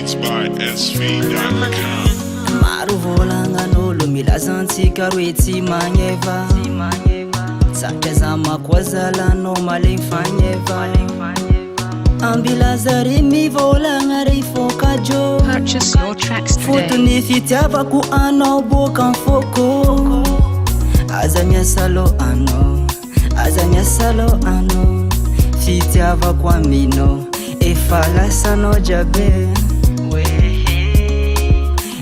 Beats by SV.com. Maro volagnagn'olo milazantsika roe tsy magneva satria za makoa zalanao malegny fagneva ambilazary mivolagna ray fôkajô Purchase your tracks today. fotony fitiavako anao boka mfoko aza miasalo anao aza miasalo anao fitiavako aminao efa lasanao jabe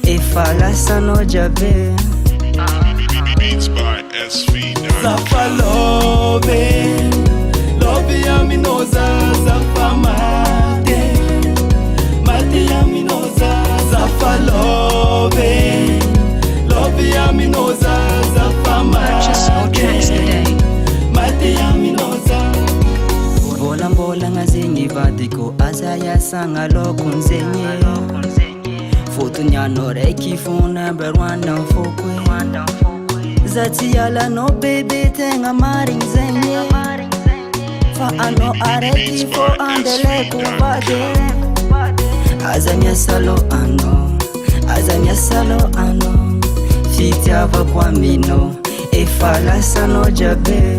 efa lasanao jabe Beats by SV.com. Zafa love yaminoza zafa mate yaminoza zafa love yaminoza zafa Purchase your tracks today. mate yaminoza volambolagna zegny vadiko aza iasagna lokony zegny fotony anao raiky fo number one amfoko za tsy alanao bebe tegna marigny zegny fa anao araiky fo andeleko vady aza miasalo anao aza miasalo anao fitiavako aminao efa lasanao jabe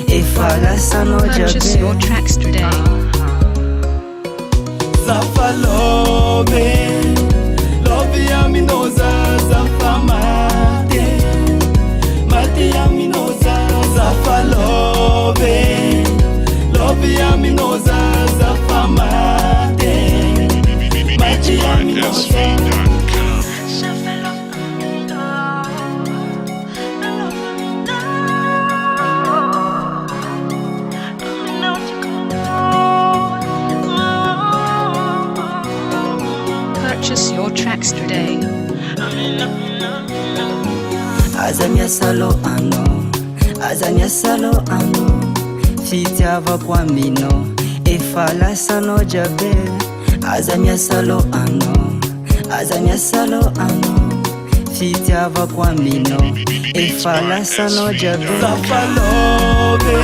efa lasanao Purchase your jabe tracks today. zafa love yaminoza zafa mate yaminoza zafa love yaminoza zafa mate Beats by yaminoza SV.com. Purchase your tracks today. aza miasalo anao aza miasalo anao fitiavako aminao efa lasanao jabe aza miasalo anao aza miasalo anao fitiavako aminao efa lasanao jabe zafa love